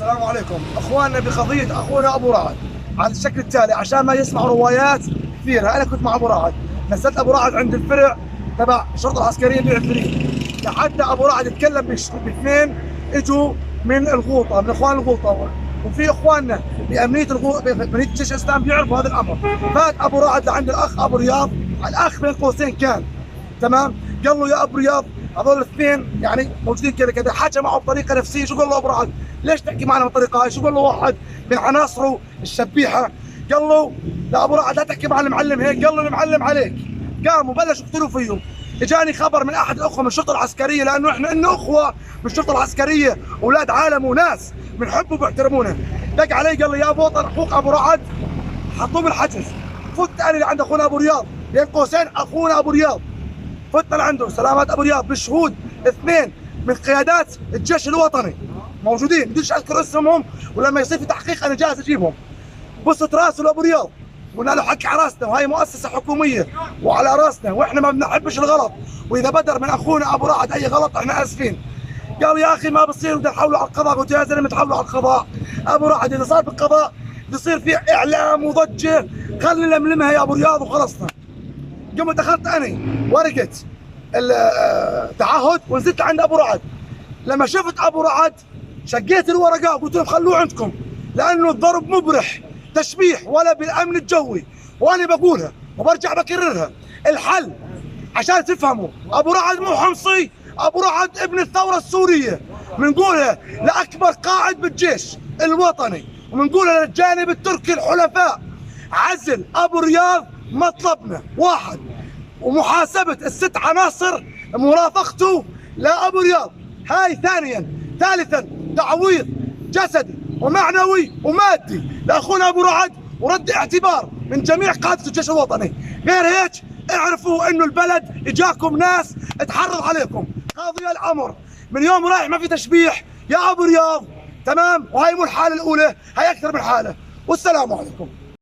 السلام عليكم اخواننا بقضيه اخونا ابو رعد على الشكل التالي عشان ما يسمعوا روايات كثيره. انا كنت مع ابو رعد، نزلت ابو رعد عند الفرع تبع الشرطه العسكريه بعفريت لحتى ابو رعد يتكلم باثنين اجوا من الغوطه، من اخوان الغوطه، وفي اخواننا بامنيه الغوطه بامنيه الجيش الاسلامي بيعرفوا هذا الامر. فات ابو رعد لعند الاخ ابو رياض، الاخ بين قوسين كان تمام، قال له يا ابو رياض هذول الاثنين يعني موجودين كذا كذا، حكى معه بطريقه نفسيه. شو قال له ابو رعد؟ ليش تحكي معنا بالطريقه هاي؟ شو قال له واحد من عناصره الشبيحه؟ قال له لا ابو رعد لا تحكي مع المعلم هيك، قال له المعلم عليك. قاموا بلشوا يقتلوا فيهم. اجاني خبر من احد الاخوه من الشرطه العسكريه، لانه احنا إنه اخوه من الشرطه العسكريه، اولاد عالم وناس بنحبه وبيحترمونا. دق علي قال لي يا بوطن اخوك ابو رعد حطوه بالحجز. فت انا لعند اخونا ابو رياض، بين قوسين اخونا ابو رياض، فتنا لعنده سلامات ابو رياض بالشهود، اثنين من قيادات الجيش الوطني موجودين، بديش اذكر اسمهم، ولما يصير في تحقيق انا جاهز اجيبهم. بصت راسه لابو رياض، قلنا له حكي على راسنا، وهي مؤسسه حكوميه وعلى راسنا، واحنا ما بنحبش الغلط، واذا بدر من اخونا ابو رعد اي غلط احنا اسفين. قال يا اخي ما بصير، بدنا نحولوا على القضاء. قلت يا زلمه تحولوا على القضاء، ابو رعد اذا صار بالقضاء بصير في اعلام وضجه، خلينا نلملمها يا ابو رياض وخلصنا. قمت اخذت انا ورقه التعهد ونزلت عند ابو رعد. لما شفت ابو رعد شقيت الورقه وقلت لهم خلوه عندكم، لانه الضرب مبرح تشبيح ولا بالامن الجوي، وانا بقولها وبرجع بكررها. الحل عشان تفهموا، ابو رعد مو حمصي، ابو رعد ابن الثوره السوريه، بنقولها لاكبر قائد بالجيش الوطني، وبنقولها للجانب التركي الحلفاء. عزل ابو رياض مطلبنا واحد، ومحاسبه الست عناصر مرافقته لابو رياض هاي ثانيا. ثالثا تعويض جسدي ومعنوي ومادي لاخونا ابو رعد، ورد اعتبار من جميع قاده الجيش الوطني. غير هيك اعرفوا انه البلد اجاكم ناس تحرض عليكم. قاضي الامر من يوم رايح ما في تشبيح يا ابو رياض، تمام؟ وهي مو الحاله الاولى، هي اكثر من حاله. والسلام عليكم.